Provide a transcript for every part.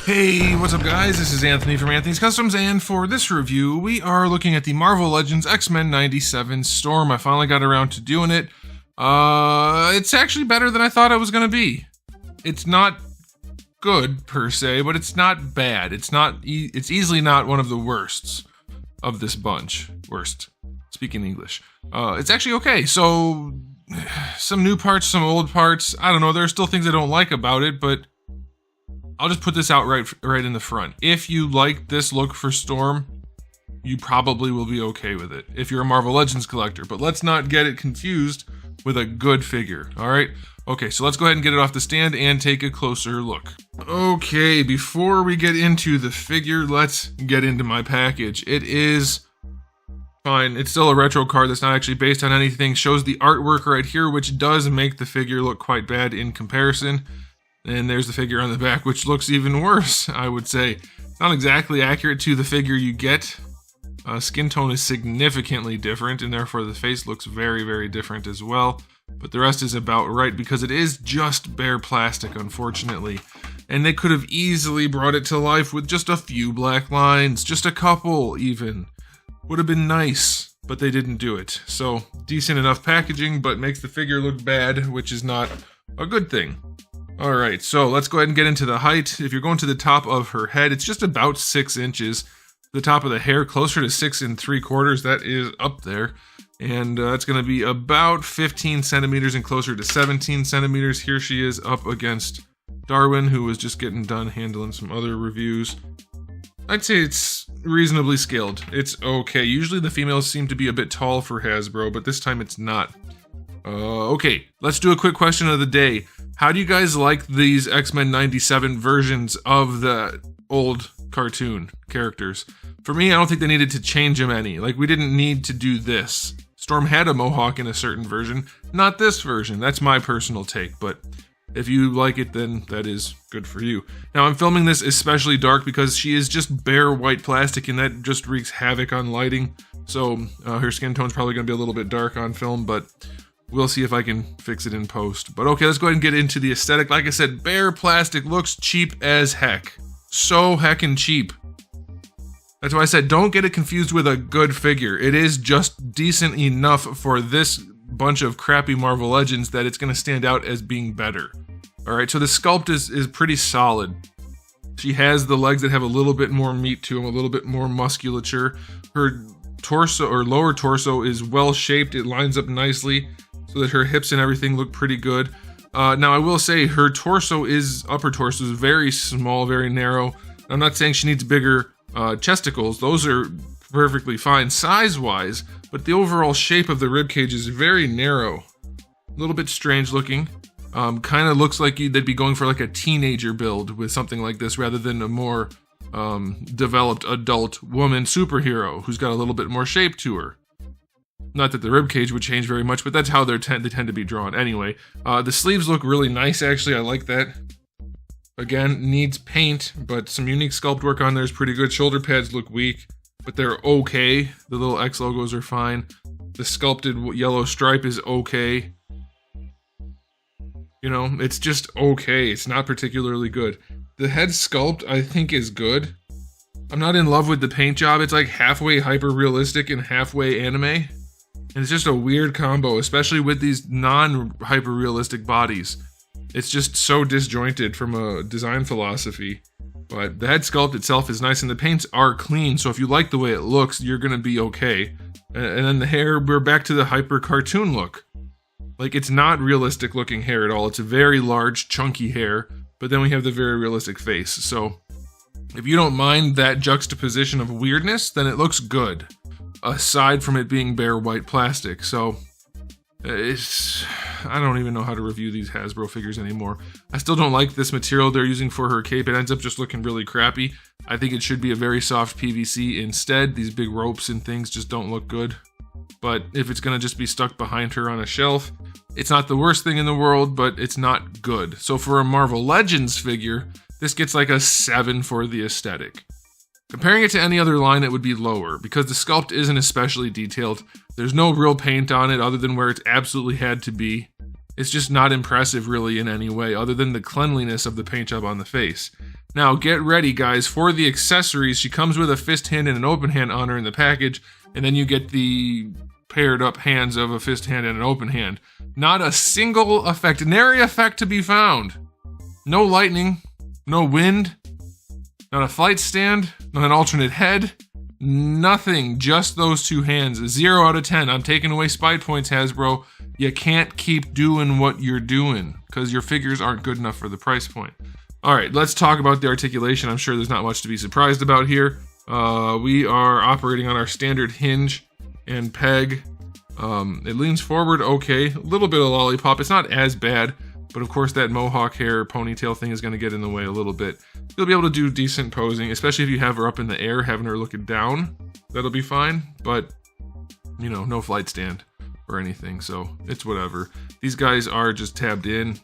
Hey, what's up guys? This is Anthony from Anthony's Customs, and for this review, we are looking at the Marvel Legends X-Men 97 Storm. I finally got around to doing it. It's actually better than I thought it was going to be. It's not good, per se, but it's not bad. It's easily not one of the worsts of this bunch. Worst. Speaking English. It's actually okay. So, some new parts, some old parts. I don't know, there are still things I don't like about it, but I'll just put this out right in the front. If you like this look for Storm, you probably will be okay with it if you're a Marvel Legends collector. But let's not get it confused with a good figure, all right? Okay, so let's go ahead and get it off the stand and take a closer look. Okay, before we get into the figure, let's get into my package. It is fine. It's still a retro card that's not actually based on anything. Shows the artwork right here, which does make the figure look quite bad in comparison. And there's the figure on the back, which looks even worse, I would say. It's not exactly accurate to the figure you get. Skin tone is significantly different, and therefore the face looks very, very different as well. But the rest is about right, because it is just bare plastic, unfortunately. And they could have easily brought it to life with just a few black lines, just a couple even. Would have been nice, but they didn't do it. So, decent enough packaging, but makes the figure look bad, which is not a good thing. Alright, so let's go ahead and get into the height. If you're going to the top of her head, it's just about 6 inches. The top of the hair, closer to 6 3/4, that is up there. And it's going to be about 15 centimeters and closer to 17 centimeters. Here she is up against Darwin, who was just getting done handling some other reviews. I'd say it's reasonably scaled. It's okay. Usually the females seem to be a bit tall for Hasbro, but this time it's not. Okay, let's do a quick question of the day. How do you guys like these X-Men 97 versions of the old cartoon characters? For me, I don't think they needed to change them any. Like, we didn't need to do this. Storm had a mohawk in a certain version, not this version. That's my personal take, but if you like it, then that is good for you. Now, I'm filming this especially dark because she is just bare white plastic, and that just wreaks havoc on lighting. So, her skin tone's probably going to be a little bit dark on film, but we'll see if I can fix it in post. But okay, let's go ahead and get into the aesthetic. Like I said, bare plastic looks cheap as heck. So heckin' cheap. That's why I said don't get it confused with a good figure. It is just decent enough for this bunch of crappy Marvel Legends that it's going to stand out as being better. Alright, so the sculpt is pretty solid. She has the legs that have a little bit more meat to them, a little bit more musculature. Her torso, or lower torso, is well shaped. It lines up nicely so that her hips and everything look pretty good. Now, I will say her upper torso is very small, very narrow. I'm not saying she needs bigger chesticles. Those are perfectly fine size-wise, but the overall shape of the ribcage is very narrow. A little bit strange looking. Kind of looks like they'd be going for like a teenager build with something like this rather than a more developed adult woman superhero who's got a little bit more shape to her. Not that the ribcage would change very much, but that's how they tend to be drawn. Anyway, the sleeves look really nice, actually. I like that. Again, needs paint, but some unique sculpt work on there is pretty good. Shoulder pads look weak, but they're okay. The little X logos are fine. The sculpted yellow stripe is okay. You know, it's just okay. It's not particularly good. The head sculpt, I think, is good. I'm not in love with the paint job. It's like halfway hyper-realistic and halfway anime. And it's just a weird combo, especially with these non-hyper-realistic bodies. It's just so disjointed from a design philosophy. But the head sculpt itself is nice, and the paints are clean, so if you like the way it looks, you're going to be okay. And then the hair, we're back to the hyper-cartoon look. Like, it's not realistic looking hair at all. It's a very large, chunky hair, but then we have the very realistic face. So, if you don't mind that juxtaposition of weirdness, then it looks good. Aside from it being bare white plastic. So, I don't even know how to review these Hasbro figures anymore. I still don't like this material they're using for her cape. It ends up just looking really crappy. I think it should be a very soft PVC instead. These big ropes and things just don't look good. But if it's going to just be stuck behind her on a shelf, it's not the worst thing in the world, but it's not good. So for a Marvel Legends figure, this gets like a 7 for the aesthetic. Comparing it to any other line, it would be lower, because the sculpt isn't especially detailed. There's no real paint on it other than where it absolutely had to be. It's just not impressive really in any way, other than the cleanliness of the paint job on the face. Now get ready, guys, for the accessories. She comes with a fist hand and an open hand on her in the package, and then you get the paired up hands of a fist hand and an open hand. Not a single effect, nary effect to be found. No lightning, no wind, not a flight stand, not an alternate head, nothing, just those two hands. 0 out of 10. I'm taking away spite points, Hasbro. You can't keep doing what you're doing because your figures aren't good enough for the price point. All right, let's talk about the articulation. I'm sure there's not much to be surprised about here. We are operating on our standard hinge and peg. It leans forward okay, a little bit of lollipop. It's not as bad, but of course that mohawk hair ponytail thing is going to get in the way a little bit. You'll be able to do decent posing, especially if you have her up in the air, having her looking down. That'll be fine, but you know, no flight stand or anything, so it's whatever. These guys are just tabbed in,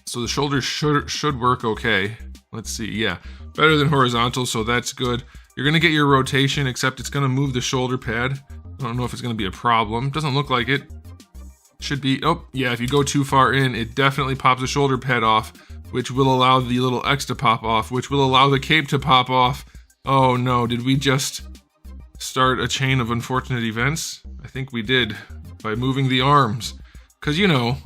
so the shoulders should work okay. Let's see, yeah, better than horizontal, so that's good. You're going to get your rotation, except it's going to move the shoulder pad. I don't know if it's going to be a problem. Doesn't look like it. Should be. Oh, yeah, if you go too far in, it definitely pops the shoulder pad off, which will allow the little X to pop off, which will allow the cape to pop off. Oh no, did we just start a chain of unfortunate events? I think we did, by moving the arms. Because, you know,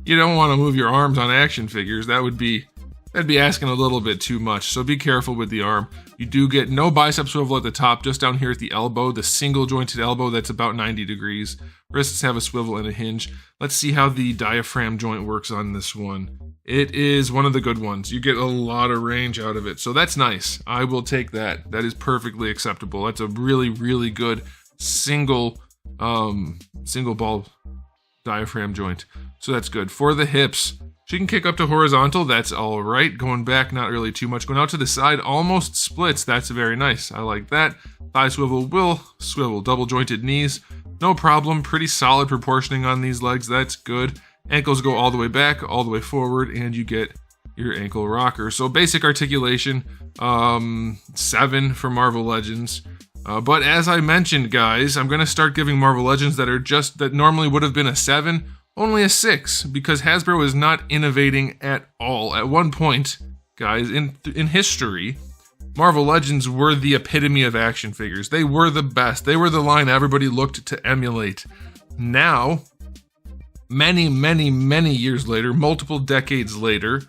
you don't want to move your arms on action figures. That'd be asking a little bit too much, so be careful with the arm. You do get no bicep swivel at the top, just down here at the elbow, the single jointed elbow that's about 90 degrees. Wrists have a swivel and a hinge. Let's see how the diaphragm joint works on this one. It is one of the good ones. You get a lot of range out of it, so that's nice. I will take that. That is perfectly acceptable. That's a really, really good single ball diaphragm joint, so that's good. For the hips, she can kick up to horizontal, that's all right. Going back, not really too much. Going out to the side, almost splits, that's very nice. I like that. Thigh swivel will swivel. Double jointed knees, no problem. Pretty solid proportioning on these legs, that's good. Ankles go all the way back, all the way forward, and you get your ankle rocker. So basic articulation, 7 for Marvel Legends. But as I mentioned, guys, I'm going to start giving Marvel Legends that normally would have been a 7, only a 6, because Hasbro is not innovating at all. At one point, guys, in history, Marvel Legends were the epitome of action figures. They were the best. They were the line everybody looked to emulate. Now, many, many, many years later, multiple decades later,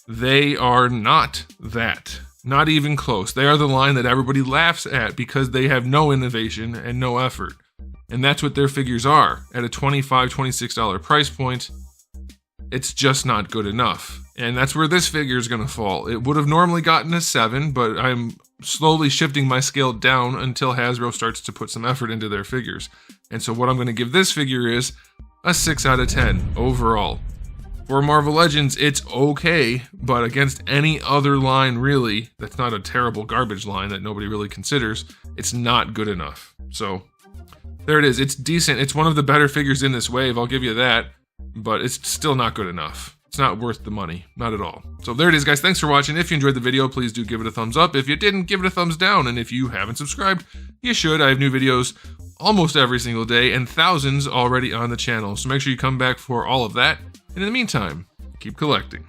they are not that. Not even close. They are the line that everybody laughs at because they have no innovation and no effort. And that's what their figures are. At a $25, $26 price point, it's just not good enough. And that's where this figure is going to fall. It would have normally gotten a 7, but I'm slowly shifting my scale down until Hasbro starts to put some effort into their figures. And so what I'm going to give this figure is a 6 out of 10 overall. For Marvel Legends, it's okay, but against any other line, really, that's not a terrible garbage line that nobody really considers, it's not good enough. So there it is. It's decent. It's one of the better figures in this wave, I'll give you that, but it's still not good enough. It's not worth the money. Not at all. So there it is, guys. Thanks for watching. If you enjoyed the video, please do give it a thumbs up. If you didn't, give it a thumbs down. And if you haven't subscribed, you should. I have new videos almost every single day and thousands already on the channel. So make sure you come back for all of that. And in the meantime, keep collecting.